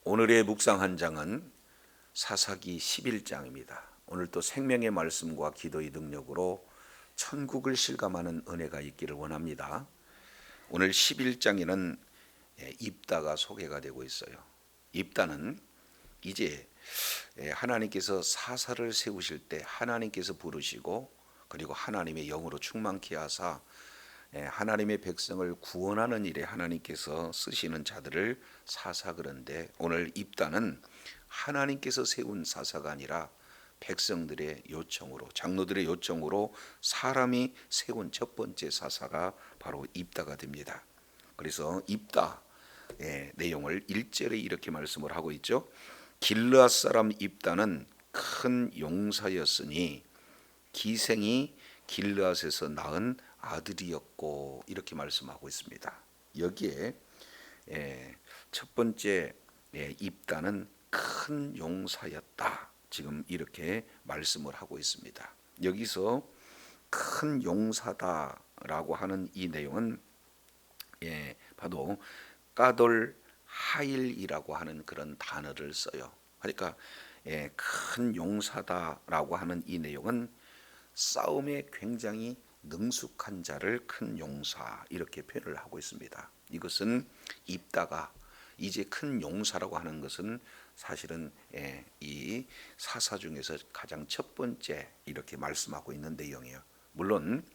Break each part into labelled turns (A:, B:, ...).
A: 오늘의 묵상 한 장은 사사기 11장입니다. 오늘 또 생명의 말씀과 기도의 능력으로 천국을 실감하는 은혜가 있기를 원합니다. 오늘 11장에는 입다가 소개가 되고 있어요. 입다는 이제 하나님께서 사사를 세우실 때 하나님께서 부르시고 그리고 하나님의 영으로 충만케 하사 하나님의 백성을 구원하는 일에 하나님께서 쓰시는 자들을 사사 그런데 오늘 입다는 하나님께서 세운 사사가 아니라 백성들의 요청으로 장로들의 요청으로 사람이 세운 첫 번째 사사가 바로 입다가 됩니다. 그래서 입다 내용을 1절에 이렇게 말씀을 하고 있죠. 길르앗 사람 입다는 큰 용사였으니 기생이 길르앗에서 낳은 아들이었고 이렇게 말씀하고 있습니다. 여기에 첫 번째 입다는 큰 용사였다. 지금 이렇게 말씀을 하고 있습니다. 여기서 큰 용사다라고 하는 이 내용은 바로 까돌 하일이라고 하는 그런 단어를 써요. 그러니까 큰 용사다라고 하는 이 내용은 싸움에 굉장히 능숙한 자를 큰 용사 이렇게 표현을 하고 있습니다. 이것은 입다가 이제 큰 용사라고 하는 것은 사실은 이 사사 중에서 가장 첫 번째 이렇게 말씀하고 있는 내용이에요. 물론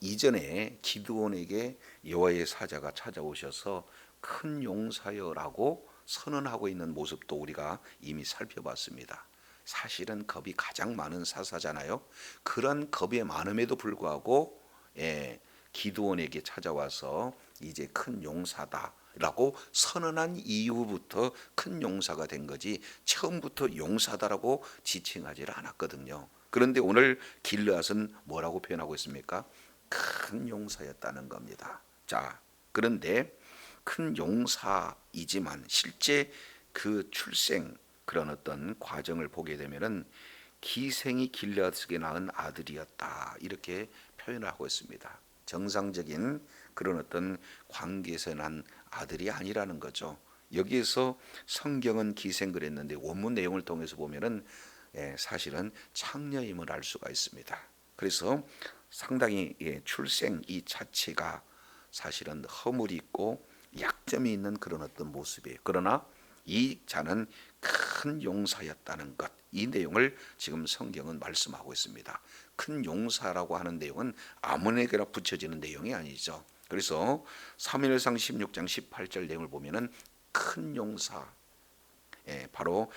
A: 이전에 기드온에게 여호와의 사자가 찾아오셔서 큰 용사여라고 선언하고 있는 모습도 우리가 이미 살펴봤습니다. 사실은 겁이 가장 많은 사사잖아요. 그런 겁이 많음에도 불구하고 기드온에게 찾아와서 이제 큰 용사다라고 선언한 이후부터 큰 용사가 된 거지 처음부터 용사다라고 지칭하지 않았거든요. 그런데 오늘 길르앗은 뭐라고 표현하고 있습니까? 큰 용사였다는 겁니다. 자, 그런데 큰 용사이지만 실제 그 출생 그런 어떤 과정을 보게 되면은 기생이 길르앗에게 낳은 아들이었다 이렇게 표현하고 있습니다. 정상적인 그런 어떤 관계에서 난 아들이 아니라는 거죠. 여기에서 성경은 기생 그랬는데 원문 내용을 통해서 보면은 사실은 창녀임을 알 수가 있습니다. 그래서 상당히 출생 이 자체가 사실은 허물이 있고 약점이 있는 그런 어떤 모습이에요. 그러나 이 자는 큰 용사였다는 것, 이 내용을 지금 성경은 말씀하고 있습니다. 큰 용사라고 하는 내용은 아무에게나 붙여지는 내용이 아니죠. 그래서 사무엘상 16장 18절 내용을 보면은 큰 용사, 바로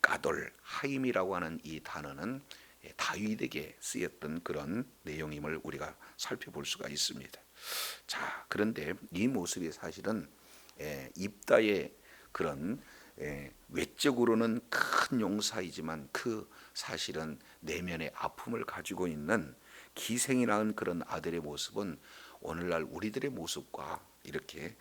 A: 까돌 하임이라고 하는 이 단어는 다윗에게 쓰였던 그런 내용임을 우리가 살펴볼 수가 있습니다. 자, 그런데 이 모습이 사실은 입다의 그런 외적으로는 큰 용사이지만 그 사실은 내면의 아픔을 가지고 있는 기생이 낳은 그런 아들의 모습은 오늘날 우리들의 모습과 이렇게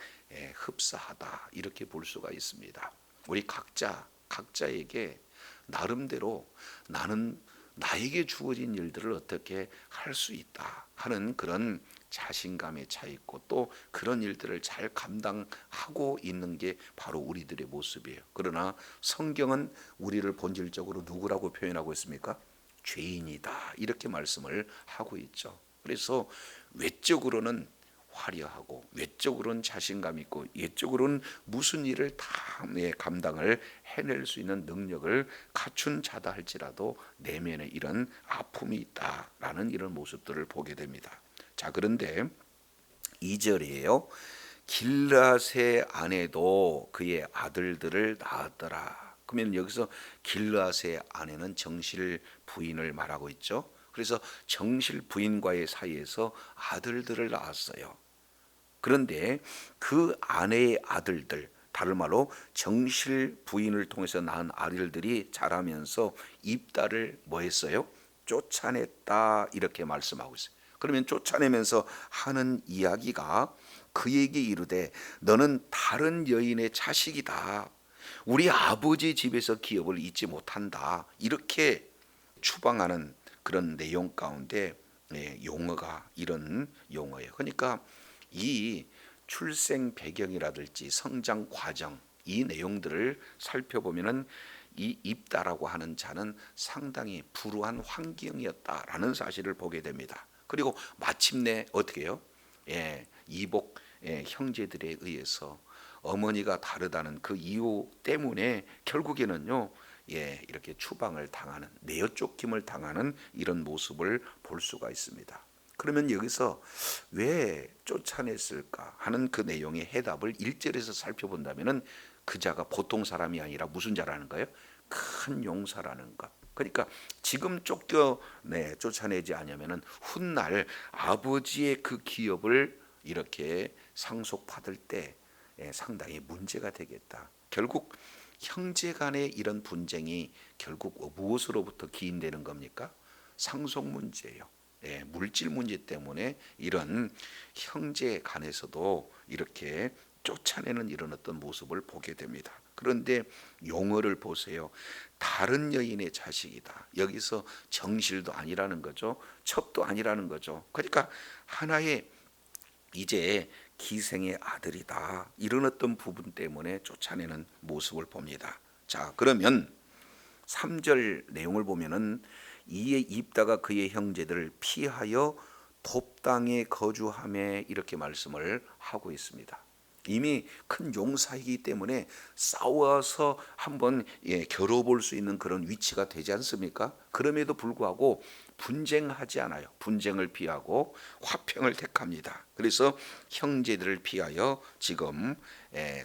A: 흡사하다 이렇게 볼 수가 있습니다. 우리 각자에게 나름대로 나는 나에게 주어진 일들을 어떻게 할 수 있다 하는 그런 자신감에 차 있고 또 그런 일들을 잘 감당하고 있는 게 바로 우리들의 모습이에요. 그러나 성경은 우리를 본질적으로 누구라고 표현하고 있습니까? 죄인이다 이렇게 말씀을 하고 있죠. 그래서 외적으로는 화려하고 외적으로는 자신감 있고 외적으로는 무슨 일을 다 감당을 해낼 수 있는 능력을 갖춘 자다 할지라도 내면에 이런 아픔이 있다라는 이런 모습들을 보게 됩니다. 자, 그런데 2절이에요. 길르앗의 아내도 그의 아들들을 낳았더라. 그러면 여기서 길르앗의 아내는 정실 부인을 말하고 있죠. 그래서 정실 부인과의 사이에서 아들들을 낳았어요. 그런데 그 아내의 아들들, 다른 말로 정실 부인을 통해서 낳은 아들들이 자라면서 입다를 뭐 했어요? 쫓아냈다 이렇게 말씀하고 있어요. 그러면 쫓아내면서 하는 이야기가 그에게 이르되 너는 다른 여인의 자식이다. 우리 아버지 집에서 기업을 잊지 못한다. 이렇게 추방하는 그런 내용 가운데 용어가 이런 용어예요. 그러니까 이 출생 배경이라든지 성장 과정 이 내용들을 살펴보면은 이 입다라고 하는 자는 상당히 불우한 환경이었다라는 사실을 보게 됩니다. 그리고 마침내 어떻게 해요? 이복 형제들에 의해서 어머니가 다르다는 그 이유 때문에 결국에는요, 이렇게 추방을 당하는, 내어 쫓김을 당하는 이런 모습을 볼 수가 있습니다. 그러면 여기서 왜 쫓아냈을까 하는 그 내용의 해답을 1절에서 살펴본다면은 그 자가 보통 사람이 아니라 무슨 자라는 거예요? 큰 용사라는 것. 그러니까 지금 쫓아내지 않으면은 훗날 아버지의 그 기업을 이렇게 상속받을 때 상당히 문제가 되겠다. 결국 형제 간의 이런 분쟁이 결국 무엇으로부터 기인되는 겁니까? 상속 문제예요. 물질 문제 때문에 이런 형제 간에서도 이렇게 쫓아내는 이런 어떤 모습을 보게 됩니다. 그런데 용어를 보세요. 다른 여인의 자식이다. 여기서 정실도 아니라는 거죠. 첩도 아니라는 거죠. 그러니까 하나의 이제 기생의 아들이다. 이런 어떤 부분 때문에 쫓아내는 모습을 봅니다. 자, 그러면 3절 내용을 보면은 이에 입다가 그의 형제들을 피하여 돕당에 거주하며 이렇게 말씀을 하고 있습니다. 이미 큰 용사이기 때문에 싸워서 한번 겨뤄볼 수 있는 그런 위치가 되지 않습니까? 그럼에도 불구하고 분쟁하지 않아요. 분쟁을 피하고 화평을 택합니다. 그래서 형제들을 피하여 지금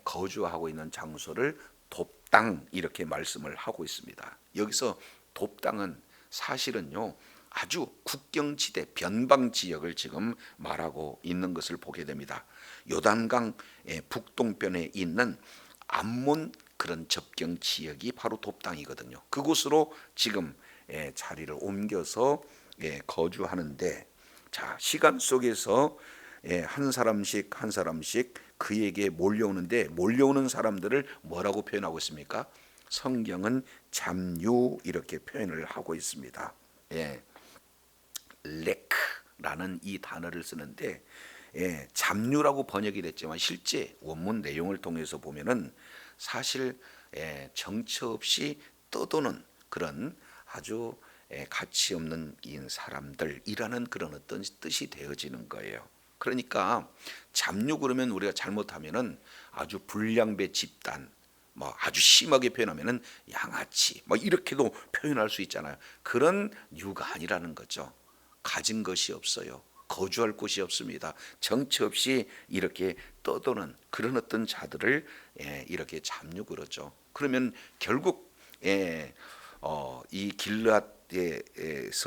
A: 거주하고 있는 장소를 돕당 이렇게 말씀을 하고 있습니다. 여기서 돕당은 사실은요, 아주 국경지대 변방 지역을 지금 말하고 있는 것을 보게 됩니다. 요단강 북동편에 있는 암몬 그런 접경 지역이 바로 돕당이거든요. 그곳으로 지금 자리를 옮겨서 거주하는데, 자, 시간 속에서 한 사람씩 한 사람씩 그에게 몰려오는데, 몰려오는 사람들을 뭐라고 표현하고 있습니까? 성경은 잡류 이렇게 표현을 하고 있습니다. 레크라는 이 단어를 쓰는데 잡류라고 번역이 됐지만 실제 원문 내용을 통해서 보면은 사실 정처 없이 떠도는 그런 아주 가치 없는 사람들이라는 그런 어떤 뜻이 되어지는 거예요. 그러니까 잡류 그러면 우리가 잘못하면은 아주 불량배 집단, 뭐 아주 심하게 표현하면은 양아치, 뭐 이렇게도 표현할 수 있잖아요. 그런 유가 아니라는 거죠. 가진 것이 없어요. 거주할 곳이 없습니다. 정처 없이 이렇게 떠도는 그런 어떤 자들을 이렇게 잡류 그러죠. 그러면 결국 이 길르앗에서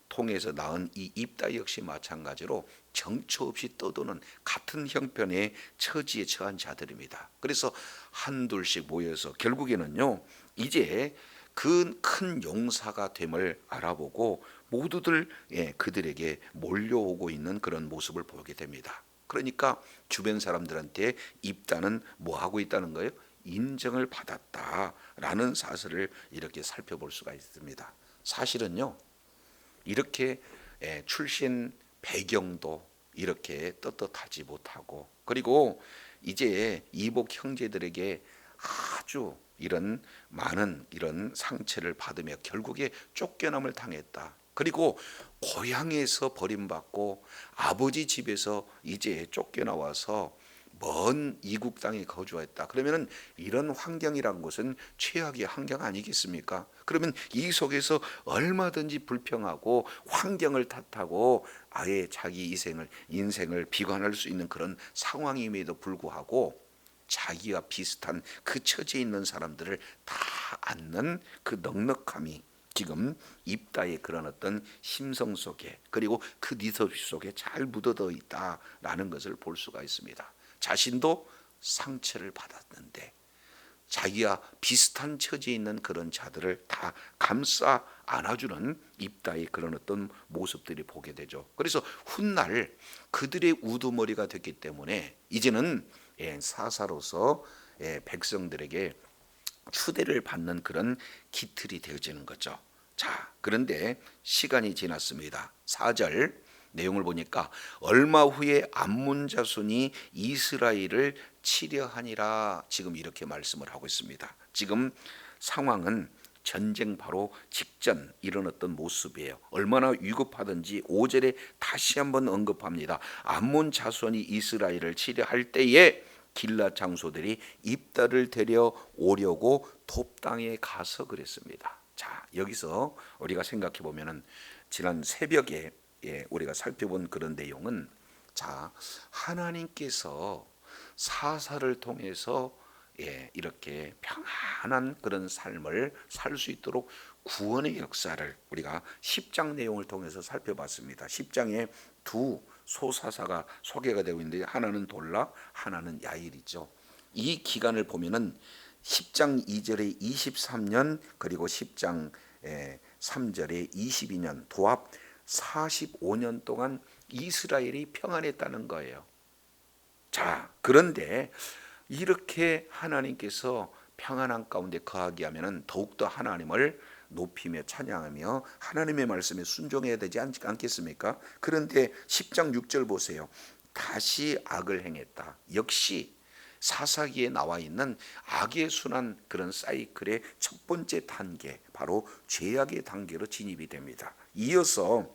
A: 통해서 낳은 이 입다 역시 마찬가지로 정처 없이 떠도는 같은 형편의 처지에 처한 자들입니다. 그래서 한둘씩 모여서 결국에는요, 이제 그 큰 용사가 됨을 알아보고 모두들 그들에게 몰려오고 있는 그런 모습을 보게 됩니다. 그러니까 주변 사람들한테 입다는 뭐 하고 있다는 거예요? 인정을 받았다라는 사실을 이렇게 살펴볼 수가 있습니다. 사실은요, 이렇게 출신 배경도 이렇게 떳떳하지 못하고, 그리고 이제 이복 형제들에게 아주 이런 많은 이런 상처를 받으며 결국에 쫓겨남을 당했다. 그리고 고향에서 버림받고 아버지 집에서 이제 쫓겨나와서 먼 이국 땅에 거주했다. 그러면은 이런 환경이란 것은 최악의 환경 아니겠습니까? 그러면 이 속에서 얼마든지 불평하고 환경을 탓하고 아예 자기 인생을 비관할 수 있는 그런 상황임에도 불구하고 자기와 비슷한 그 처지에 있는 사람들을 다 안는 그 넉넉함이 지금 입다의 그런 어떤 심성 속에, 그리고 그 리더십 속에 잘 묻어져 있다라는 것을 볼 수가 있습니다. 자신도 상처를 받았는데 자기와 비슷한 처지에 있는 그런 자들을 다 감싸 안아주는 입다의 그런 어떤 모습들이 보게 되죠. 그래서 훗날 그들의 우두머리가 됐기 때문에 이제는 사사로서 백성들에게 추대를 받는 그런 기틀이 되어지는 거죠. 자, 그런데 시간이 지났습니다. 4절 내용을 보니까 얼마 후에 암몬 자손이 이스라엘을 치려하니라 지금 이렇게 말씀을 하고 있습니다. 지금 상황은 전쟁 바로 직전 이런 어떤 모습이에요. 얼마나 위급하든지 5절에 다시 한번 언급합니다. 암몬 자손이 이스라엘을 치려할 때에 길앗 장소들이 입다를 데려 오려고 톱 땅에 가서 그랬습니다. 자, 여기서 우리가 생각해 보면은 지난 새벽에 우리가 살펴본 그런 내용은, 자, 하나님께서 사사를 통해서 이렇게 평안한 그런 삶을 살 수 있도록 구원의 역사를 우리가 10장 내용을 통해서 살펴봤습니다. 10장에 두 소사사가 소개가 되고 있는데 하나는 돌라, 하나는 야일이죠. 이 기간을 보면은 10장 2절에 23년 그리고 10장 3절에 22년 도합 45년 동안 이스라엘이 평안했다는 거예요. 자, 그런데 이렇게 하나님께서 평안한 가운데 거하게 하면은 더욱더 하나님을 높이며 찬양하며 하나님의 말씀에 순종해야 되지 않겠습니까? 그런데 10장 6절 보세요. 다시 악을 행했다. 역시 사사기에 나와 있는 악의 순환 그런 사이클의 첫 번째 단계, 바로 죄악의 단계로 진입이 됩니다. 이어서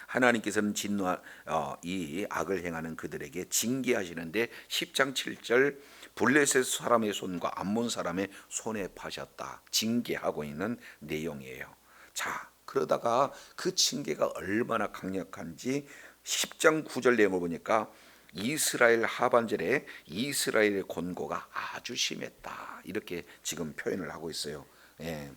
A: 하나님께서는 이 악을 행하는 그들에게 징계하시는데 10장 7절 블레셋 사람의 손과 암몬 사람의 손에 파셨다, 징계하고 있는 내용이에요. 자, 그러다가 그 징계가 얼마나 강력한지 10장 9절 내용을 보니까 이스라엘 하반절에 이스라엘의 권고가 아주 심했다, 이렇게 지금 표현을 하고 있어요.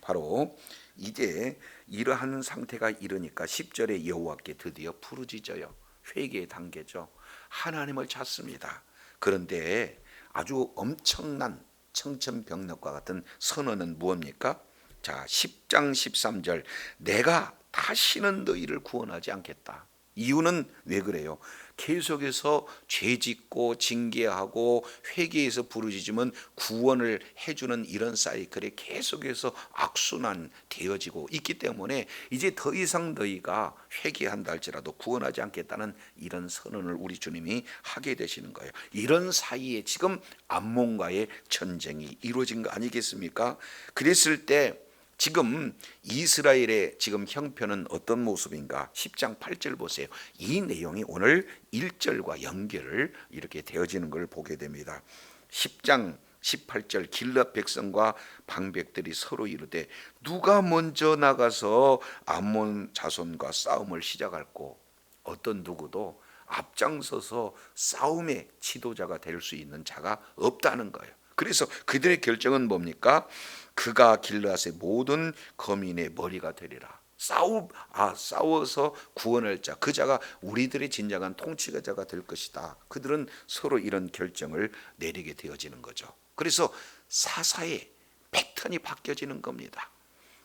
A: 바로 이제 이러한 상태가 이르니까 10절에 여호와께 드디어 부르짖어요. 회개의 단계죠. 하나님을 찾습니다. 그런데 아주 엄청난 청천벽력과 같은 선언은 무엇입니까? 자, 10장 13절 내가 다시는 너희를 구원하지 않겠다. 이유는 왜 그래요? 계속해서 죄짓고 징계하고 회개해서 부르짖으면 구원을 해주는 이런 사이클에 계속해서 악순환 되어지고 있기 때문에 이제 더 이상 너희가 회개한다 할지라도 구원하지 않겠다는 이런 선언을 우리 주님이 하게 되시는 거예요. 이런 사이에 지금 암몬과의 전쟁이 이루어진 거 아니겠습니까? 그랬을 때 지금 이스라엘의 지금 형편은 어떤 모습인가? 10장 8절 보세요. 이 내용이 오늘 1절과 연결을 이렇게 되어지는 걸 보게 됩니다. 10장 18절 길앗 백성과 방백들이 서로 이르되 누가 먼저 나가서 암몬 자손과 싸움을 시작할꼬? 어떤 누구도 앞장서서 싸움의 지도자가 될 수 있는 자가 없다는 거예요. 그래서 그들의 결정은 뭡니까? 그가 길앗의 모든 거민의 머리가 되리라. 싸워서 구원할 자, 그 자가 우리들의 진정한 통치자가 될 것이다. 그들은 서로 이런 결정을 내리게 되어지는 거죠. 그래서 사사의 패턴이 바뀌어지는 겁니다.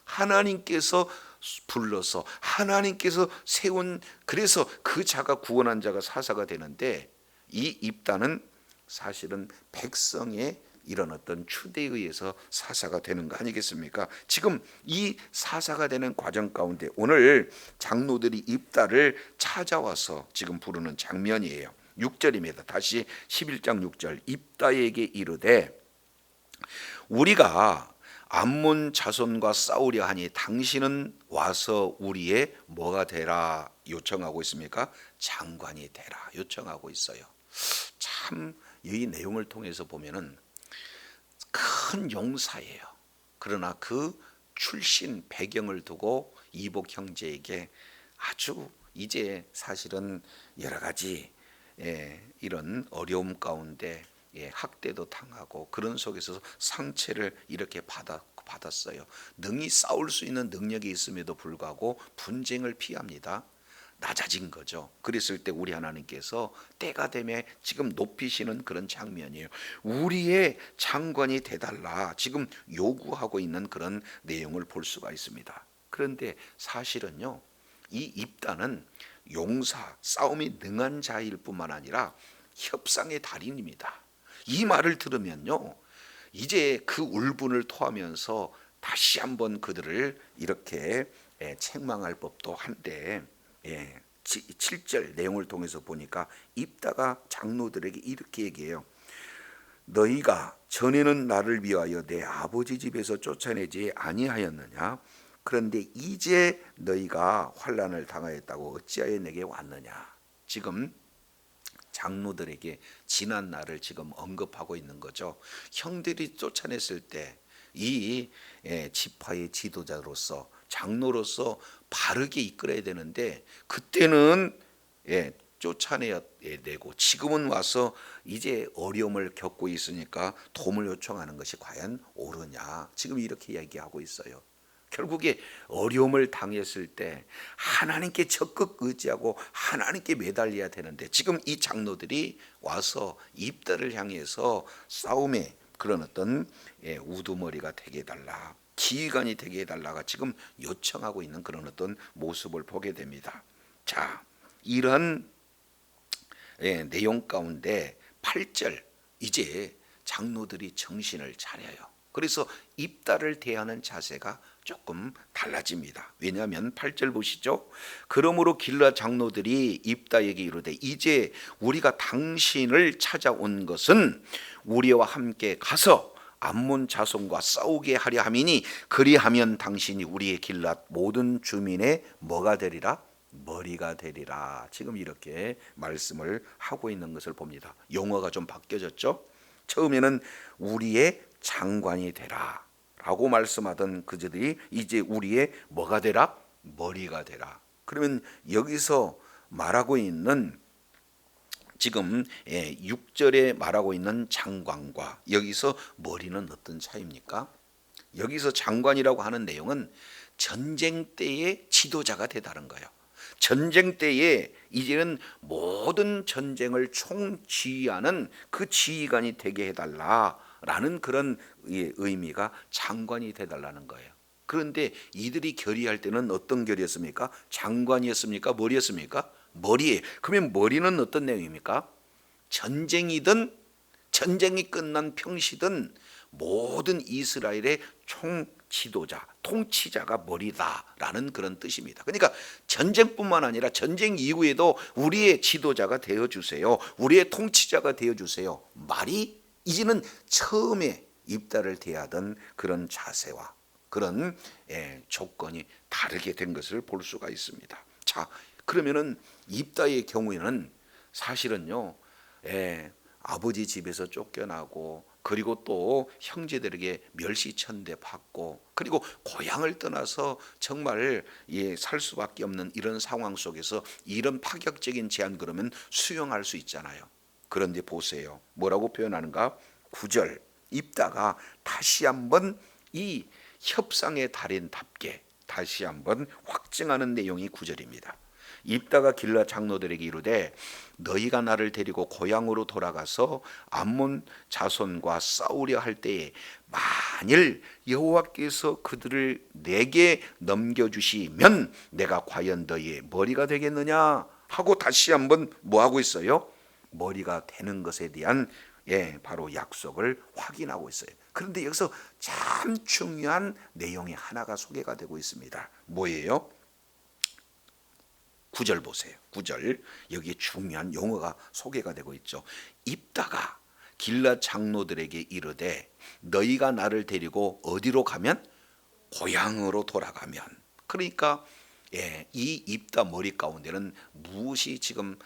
A: 하나님께서 불러서 하나님께서 세운, 그래서 그 자가 구원한 자가 사사가 되는데, 이 입단은 사실은 백성의 이런 어떤 추대에 의해서 사사가 되는 거 아니겠습니까? 지금 이 사사가 되는 과정 가운데 오늘 장로들이 입다를 찾아와서 지금 부르는 장면이에요. 6절입니다. 다시 11장 6절 입다에게 이르되 우리가 암몬 자손과 싸우려 하니 당신은 와서 우리의 뭐가 되라 요청하고 있습니까? 장관이 되라 요청하고 있어요. 참 이 내용을 통해서 보면은 큰 용사예요. 그러나 그 출신 배경을 두고 이복 형제에게 아주 이제 사실은 여러 가지 이런 어려움 가운데 학대도 당하고 그런 속에서 상처를 이렇게 받았어요. 능히 싸울 수 있는 능력이 있음에도 불구하고 분쟁을 피합니다. 낮아진 거죠. 그랬을 때 우리 하나님께서 때가 되면 지금 높이시는 그런 장면이에요. 우리의 장관이 되달라 지금 요구하고 있는 그런 내용을 볼 수가 있습니다. 그런데 사실은요, 이 입단은 용사, 싸움이 능한 자일 뿐만 아니라 협상의 달인입니다. 이 말을 들으면요, 이제 그 울분을 토하면서 다시 한번 그들을 이렇게 책망할 법도 한데, 7절 내용을 통해서 보니까 입다가 장로들에게 이렇게 얘기해요. 너희가 전에는 나를 위하여 내 아버지 집에서 쫓아내지 아니하였느냐? 그런데 이제 너희가 환난을 당하였다고 어찌하여 내게 왔느냐? 지금 장로들에게 지난 날을 지금 언급하고 있는 거죠. 형들이 쫓아냈을 때 이 지파의 지도자로서 장로로서 바르게 이끌어야 되는데 그때는 쫓아내고 지금은 와서 이제 어려움을 겪고 있으니까 도움을 요청하는 것이 과연 옳으냐? 지금 이렇게 이야기하고 있어요. 결국에 어려움을 당했을 때 하나님께 적극 의지하고 하나님께 매달려야 되는데 지금 이 장로들이 와서 입다를 향해서 싸움의 그런 어떤 우두머리가 되게 해달라, 지휘관이 되게 해달라가 지금 요청하고 있는 그런 어떤 모습을 보게 됩니다. 자, 이런 내용 가운데 8절 이제 장로들이 정신을 차려요. 그래서 입다를 대하는 자세가 조금 달라집니다. 왜냐하면 8절 보시죠. 그러므로 길라 장로들이 입다에게 이르되 이제 우리가 당신을 찾아온 것은 우리와 함께 가서 암몬 자손과 싸우게 하려 함이니 그리하면 당신이 우리의 길랏 모든 주민의 뭐가 되리라? 머리가 되리라. 지금 이렇게 말씀을 하고 있는 것을 봅니다. 용어가 좀 바뀌어졌죠. 처음에는 우리의 장관이 되라 라고 말씀하던 그들이 이제 우리의 뭐가 되라? 머리가 되라. 그러면 여기서 말하고 있는 지금 6절에 말하고 있는 장관과 여기서 머리는 어떤 차이입니까? 여기서 장관이라고 하는 내용은 전쟁 때의 지도자가 되다는 거예요. 전쟁 때에 이제는 모든 전쟁을 총지휘하는 그 지휘관이 되게 해달라라는 그런 의미가 장관이 되달라는 거예요. 그런데 이들이 결의할 때는 어떤 결의였습니까? 장관이었습니까? 머리였습니까? 머리에. 그러면 머리는 어떤 내용입니까? 전쟁이든 전쟁이 끝난 평시든 모든 이스라엘의 총지도자, 통치자가 머리다라는 그런 뜻입니다. 그러니까 전쟁뿐만 아니라 전쟁 이후에도 우리의 지도자가 되어주세요. 우리의 통치자가 되어주세요. 말이 이제는 처음에 입다를 대하던 그런 자세와 그런 조건이 다르게 된 것을 볼 수가 있습니다. 자, 그러면은 입다의 경우에는 사실은요, 아버지 집에서 쫓겨나고 그리고 또 형제들에게 멸시천대 받고 그리고 고향을 떠나서 정말 살 수밖에 없는 이런 상황 속에서 이런 파격적인 제안 그러면 수용할 수 있잖아요. 그런데 보세요. 뭐라고 표현하는가? 9절 입다가 다시 한번 이 협상의 달인답게 다시 한번 확증하는 내용이 9절입니다. 입다가 길라 장로들에게 이르되 너희가 나를 데리고 고향으로 돌아가서 암몬 자손과 싸우려 할 때에 만일 여호와께서 그들을 내게 넘겨주시면 내가 과연 너희의 머리가 되겠느냐 하고 다시 한번 뭐 하고 있어요? 머리가 되는 것에 대한 바로 약속을 확인하고 있어요. 그런데 여기서 참 중요한 내용이 하나가 소개가 되고 있습니다. 뭐예요? 9절 보세요. 9절 여기에 중요한 용어가 소개가 되고 있죠. 입다가 길랏 장로들에게 이르되 너희가 나를 데리고 어디로 가면? 고향으로 돌아가면. 그러니까 이 입다 머리 가운데는 무엇이 지금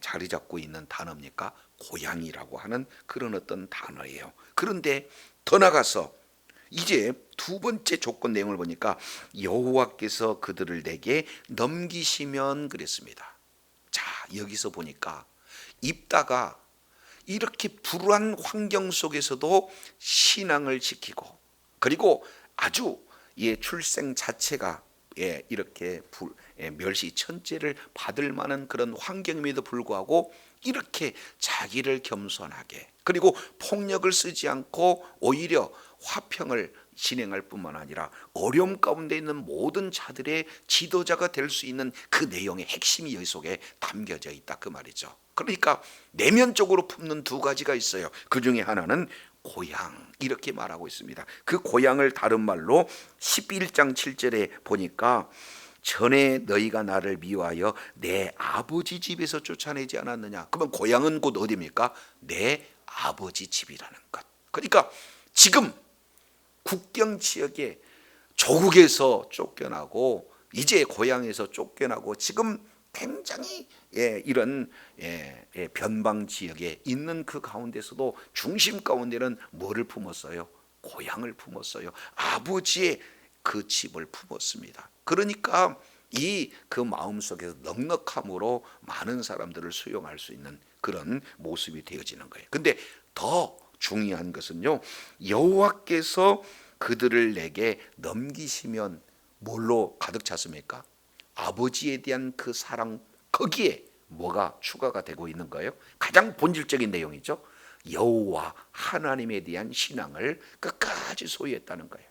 A: 자리 잡고 있는 단어입니까? 고향이라고 하는 그런 어떤 단어예요. 그런데 더 나가서 이제 두 번째 조건 내용을 보니까 여호와께서 그들을 내게 넘기시면 그랬습니다. 자, 여기서 보니까 입다가 이렇게 불우한 환경 속에서도 신앙을 지키고 그리고 아주 출생 자체가 이렇게 멸시 천죄를 받을 만한 그런 환경임에도 불구하고 이렇게 자기를 겸손하게 그리고 폭력을 쓰지 않고 오히려 화평을 진행할 뿐만 아니라 어려움 가운데 있는 모든 자들의 지도자가 될 수 있는 그 내용의 핵심이 여기 속에 담겨져 있다 그 말이죠. 그러니까 내면적으로 품는 두 가지가 있어요. 그 중에 하나는 고향 이렇게 말하고 있습니다. 그 고향을 다른 말로 11장 7절에 보니까 전에 너희가 나를 미워하여 내 아버지 집에서 쫓아내지 않았느냐. 그러면 고향은 곧 어디입니까? 내 아버지 집이라는 것. 그러니까 지금 국경 지역에 조국에서 쫓겨나고 이제 고향에서 쫓겨나고 지금 굉장히 이런 변방 지역에 있는 그 가운데서도 중심 가운데는 뭐를 품었어요? 고향을 품었어요. 아버지의 그 집을 품었습니다. 그러니까 이 그 마음속에서 넉넉함으로 많은 사람들을 수용할 수 있는 그런 모습이 되어지는 거예요. 근데 더 중요한 것은요, 여호와께서 그들을 내게 넘기시면 뭘로 가득 찼습니까? 아버지에 대한 그 사랑, 거기에 뭐가 추가가 되고 있는 거예요? 가장 본질적인 내용이죠. 여호와 하나님에 대한 신앙을 끝까지 소유했다는 거예요.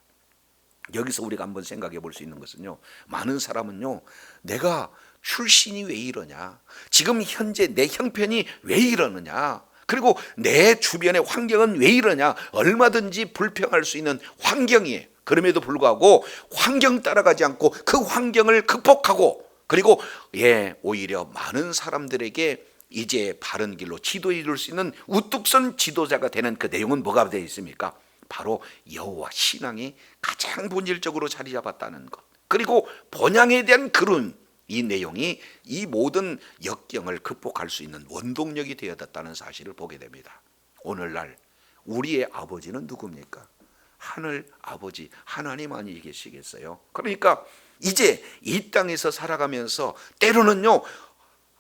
A: 여기서 우리가 한번 생각해 볼 수 있는 것은요, 많은 사람은요, 내가 출신이 왜 이러냐, 지금 현재 내 형편이 왜 이러느냐, 그리고 내 주변의 환경은 왜 이러냐, 얼마든지 불평할 수 있는 환경이에요. 그럼에도 불구하고 환경 따라가지 않고 그 환경을 극복하고, 그리고 오히려 많은 사람들에게 이제 바른 길로 지도해 줄 수 있는 우뚝 선 지도자가 되는 그 내용은 뭐가 되어 있습니까? 바로 여호와 신앙이 가장 본질적으로 자리 잡았다는 것, 그리고 본향에 대한 그런 이 내용이 이 모든 역경을 극복할 수 있는 원동력이 되어졌다는 사실을 보게 됩니다. 오늘날 우리의 아버지는 누굽니까? 하늘 아버지 하나님만이 계시겠어요? 그러니까 이제 이 땅에서 살아가면서 때로는요,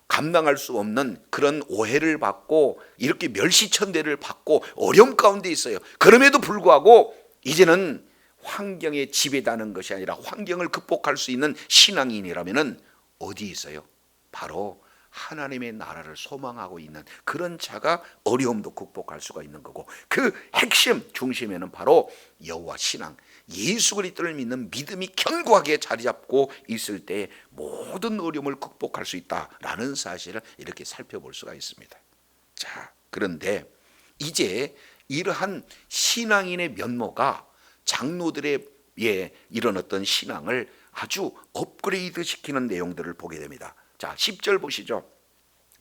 A: 감당할 수 없는 그런 오해를 받고 이렇게 멸시천대를 받고 어려움 가운데 있어요. 그럼에도 불구하고 이제는 환경에 지배당하는 것이 아니라 환경을 극복할 수 있는 신앙인이라면 어디 있어요? 바로 하나님의 나라를 소망하고 있는 그런 자가 어려움도 극복할 수가 있는 거고, 그 핵심 중심에는 바로 여호와 신앙, 예수 그리스도를 믿는 믿음이 견고하게 자리 잡고 있을 때 모든 어려움을 극복할 수 있다라는 사실을 이렇게 살펴볼 수가 있습니다. 자, 그런데 이제 이러한 신앙인의 면모가 장로들의 이런 어떤 신앙을 아주 업그레이드 시키는 내용들을 보게 됩니다. 자, 10절 보시죠.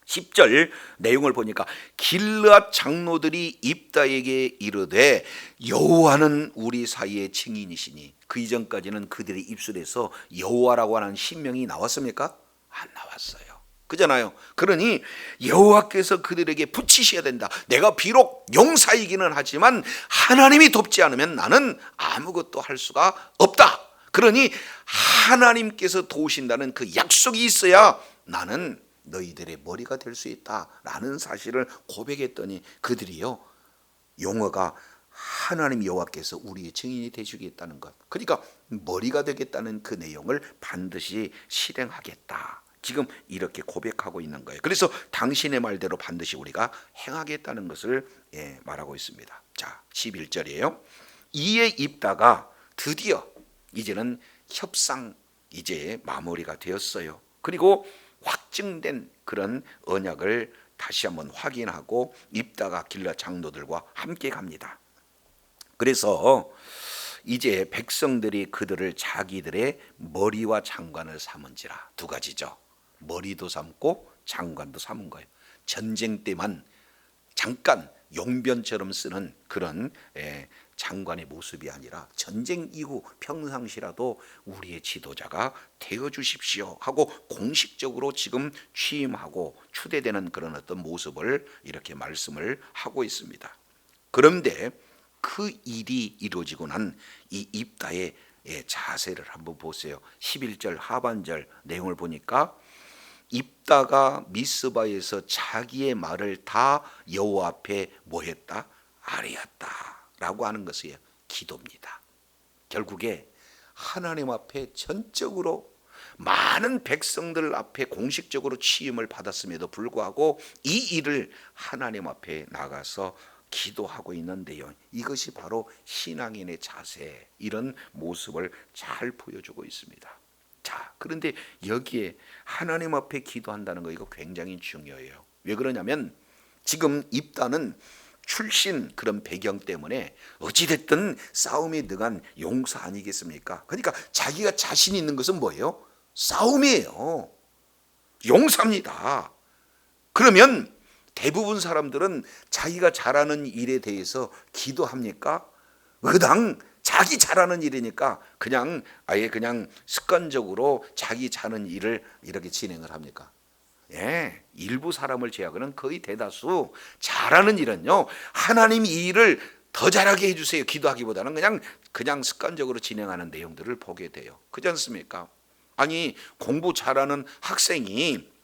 A: 10절 내용을 보니까 길르앗 장로들이 입다에게 이르되 여호와는 우리 사이의 증인이시니. 그 이전까지는 그들의 입술에서 여호와라고 하는 신명이 나왔습니까? 안 나왔어요. 그잖아요. 그러니 여호와께서 그들에게 붙이셔야 된다. 내가 비록 용사이기는 하지만 하나님이 돕지 않으면 나는 아무것도 할 수가 없다. 그러니 하나님께서 도우신다는 그 약속이 있어야 나는 너희들의 머리가 될 수 있다라는 사실을 고백했더니 그들이요, 용어가 하나님 여호와께서 우리의 증인이 되시겠다는 것, 그러니까 머리가 되겠다는 그 내용을 반드시 실행하겠다, 지금 이렇게 고백하고 있는 거예요. 그래서 당신의 말대로 반드시 우리가 행하겠다는 것을 말하고 있습니다. 자, 11절이에요. 이에 입다가 드디어 이제는 협상 이제 마무리가 되었어요. 그리고 확증된 그런 언약을 다시 한번 확인하고 입다가 길르앗 장로들과 함께 갑니다. 그래서 이제 백성들이 그들을 자기들의 머리와 장관을 삼은지라. 두 가지죠. 머리도 삼고 장관도 삼은 거예요. 전쟁 때만 잠깐 용변처럼 쓰는 그런 장관의 모습이 아니라 전쟁 이후 평상시라도 우리의 지도자가 되어 주십시오 하고 공식적으로 지금 취임하고 추대되는 그런 어떤 모습을 이렇게 말씀을 하고 있습니다. 그런데 그 일이 이루어지고 난 이 입다의 자세를 한번 보세요. 11절 하반절 내용을 보니까 입다가 미스바에서 자기의 말을 다 여호와 앞에 뭐 했다? 아뢰었다 라고 하는 것이에요. 기도입니다. 결국에 하나님 앞에 전적으로 많은 백성들 앞에 공식적으로 취임을 받았음에도 불구하고 이 일을 하나님 앞에 나가서 기도하고 있는 내용, 이것이 바로 신앙인의 자세, 이런 모습을 잘 보여주고 있습니다. 자, 그런데 여기에 하나님 앞에 기도한다는 거, 이거 굉장히 중요해요. 왜 그러냐면 지금 입다는 출신 그런 배경 때문에 어찌됐든 싸움에 능한 용사 아니겠습니까? 그러니까 자기가 자신 있는 것은 뭐예요? 싸움이에요. 용사입니다. 그러면 대부분 사람들은 자기가 잘하는 일에 대해서 기도합니까? 그당 자기 잘하는 일이니까 그냥 아예 그냥 습관적으로 자기 잘하는 일을 이렇게 진행을 합니까? 예, 일부 사람을 제외하고는 거의 대다수 잘하는 일은요, 하나님 이 일을 더 잘하게 해주세요 기도하기보다는 그냥 습관적으로 진행하는 내용들을 보게 돼요. 그렇지 않습니까? 아니, 공부 잘하는 학생이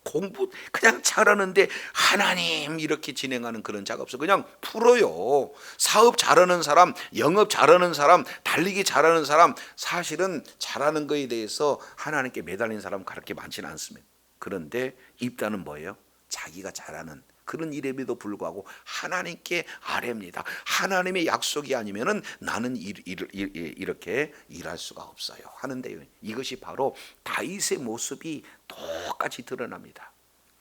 A: 공부 그냥 잘하는데 하나님 이렇게 진행하는 그런 작업서 그냥 풀어요. 사업 잘하는 사람, 영업 잘하는 사람, 달리기 잘하는 사람, 사실은 잘하는 거에 대해서 하나님께 매달린 사람 그렇게 많지는 않습니다. 그런데 입다는 뭐예요? 자기가 잘하는 그런 일임에도 불구하고 하나님께 아뢰입니다. 하나님의 약속이 아니면은 나는 이렇게 일할 수가 없어요 하는데요. 이것이 바로 다윗의 모습이 똑같이 드러납니다.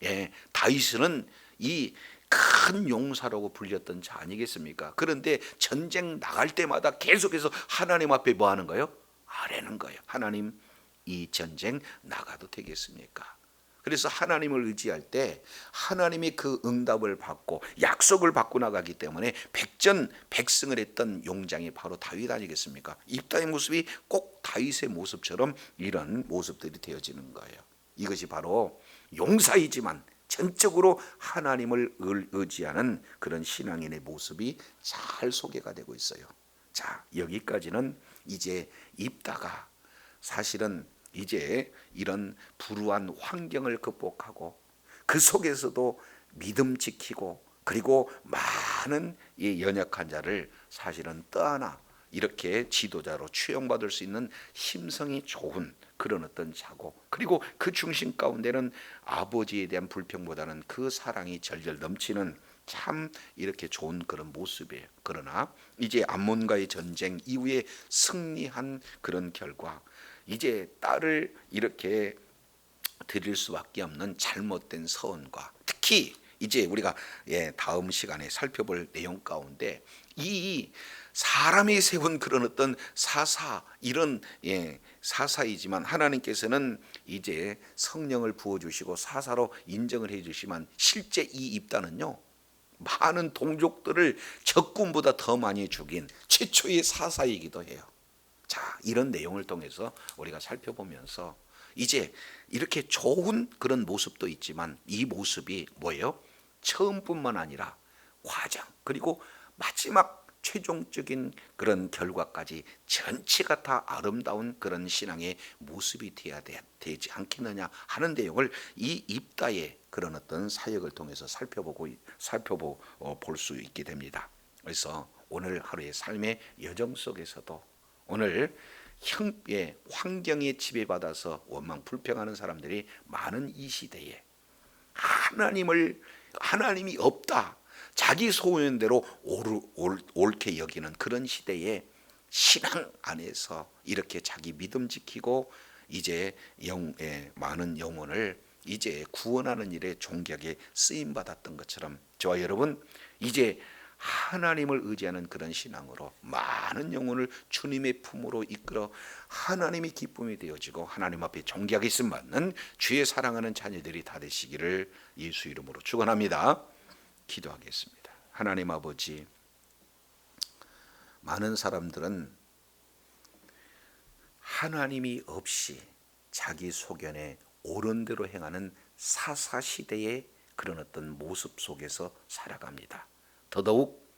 A: 예, 다윗은 이 큰 용사라고 불렸던 자 아니겠습니까? 그런데 전쟁 나갈 때마다 계속해서 하나님 앞에 뭐 하는 거예요? 아뢰는 거예요. 하나님, 이 전쟁 나가도 되겠습니까? 그래서 하나님을 의지할 때 하나님이 그 응답을 받고 약속을 받고 나가기 때문에 백전백승을 했던 용장이 바로 다윗 아니겠습니까? 입다의 모습이 꼭 다윗의 모습처럼 이런 모습들이 되어지는 거예요. 이것이 바로 용사이지만 전적으로 하나님을 의지하는 그런 신앙인의 모습이 잘 소개가 되고 있어요. 자, 여기까지는 이제 입다가 사실은 이제 이런 불우한 환경을 극복하고 그 속에서도 믿음 지키고 그리고 많은 이 연약한 자를 사실은 떠안아 이렇게 지도자로 추용받을 수 있는 심성이 좋은 그런 어떤 자고, 그리고 그 중심 가운데는 아버지에 대한 불평보다는 그 사랑이 절절 넘치는 참 이렇게 좋은 그런 모습이에요. 그러나 이제 암몬과의 전쟁 이후에 승리한 그런 결과 이제 딸을 이렇게 드릴 수밖에 없는 잘못된 서원과 특히 이제 우리가 다음 시간에 살펴볼 내용 가운데 이 사람이 세운 그런 어떤 사사 이런 사사이지만 하나님께서는 이제 성령을 부어주시고 사사로 인정을 해주시면 실제 이 입다는요 많은 동족들을 적군보다 더 많이 죽인 최초의 사사이기도 해요. 자, 이런 내용을 통해서 우리가 살펴보면서 이제 이렇게 좋은 그런 모습도 있지만 이 모습이 뭐예요? 처음뿐만 아니라 과정 그리고 마지막 최종적인 그런 결과까지 전체가 다 아름다운 그런 신앙의 모습이 되어야 되지 않겠느냐 하는 내용을 이 입다의 그런 어떤 사역을 통해서 볼 수 있게 됩니다. 그래서 오늘 하루의 삶의 여정 속에서도 오늘 환경에 지배받아서 원망 불평하는 사람들이 많은 이 시대에 하나님이 없다, 자기 소원대로 옳게 여기는 그런 시대에 신앙 안에서 이렇게 자기 믿음 지키고 이제 많은 영혼을 이제 구원하는 일에 존귀하게 쓰임 받았던 것처럼 저와 여러분 이제 하나님을 의지하는 그런 신앙으로 많은 영혼을 주님의 품으로 이끌어 하나님의 기쁨이 되어지고 하나님 앞에 존귀하게 쓰임 받는 주의 사랑하는 자녀들이 다 되시기를 예수 이름으로 축원합니다. 기도하겠습니다. 하나님 아버지, 많은 사람들은 하나님이 없이 자기 소견에 옳은 대로 행하는 사사시대의 그런 어떤 모습 속에서 살아갑니다. 더더욱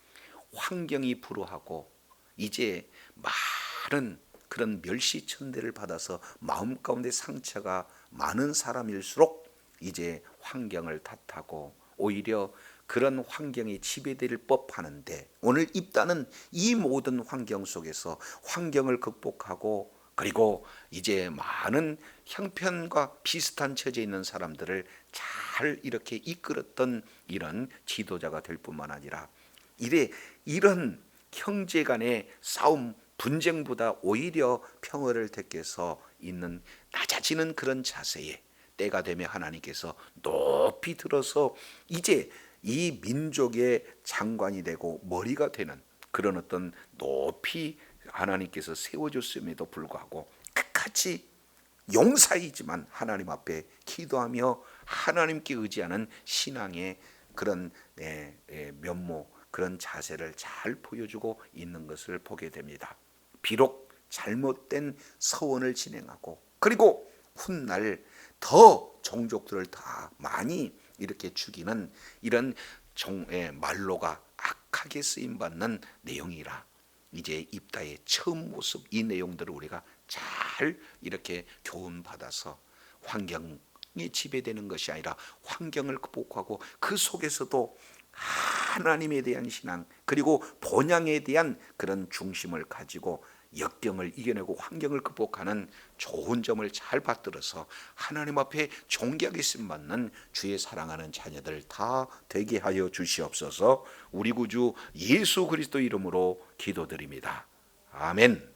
A: 환경이 불우하고 이제 많은 그런 멸시천대를 받아서 마음 가운데 상처가 많은 사람일수록 이제 환경을 탓하고 오히려 그런 환경이 지배될 법하는데 오늘 입다는 이 모든 환경 속에서 환경을 극복하고 그리고 이제 많은 형편과 비슷한 처지에 있는 사람들을 잘 이렇게 이끌었던 이런 지도자가 될 뿐만 아니라 이런 형제 간의 싸움 분쟁보다 오히려 평화를 택해서 있는 낮아지는 그런 자세에 때가 되면 하나님께서 높이 들어서 이제 이 민족의 장관이 되고 머리가 되는 그런 어떤 높이 하나님께서 세워줬음에도 불구하고 끝까지 용사이지만 하나님 앞에 기도하며 하나님께 의지하는 신앙의 그런 면모, 그런 자세를 잘 보여주고 있는 것을 보게 됩니다. 비록 잘못된 서원을 진행하고 그리고 훗날 더 종족들을 다 많이 이렇게 죽이는 이런 말로가 악하게 쓰임받는 내용이라 이제 입다의 처음 모습, 이 내용들을 우리가 잘 이렇게 교훈받아서 환경이 지배되는 것이 아니라 환경을 극복하고 그 속에서도 하나님에 대한 신앙 그리고 본향에 대한 그런 중심을 가지고 역경을 이겨내고 환경을 극복하는 좋은 점을 잘 받들어서 하나님 앞에 존귀하게 쓰임받는 주의 사랑하는 자녀들 다 되게 하여 주시옵소서. 우리 구주 예수 그리스도 이름으로 기도드립니다. 아멘.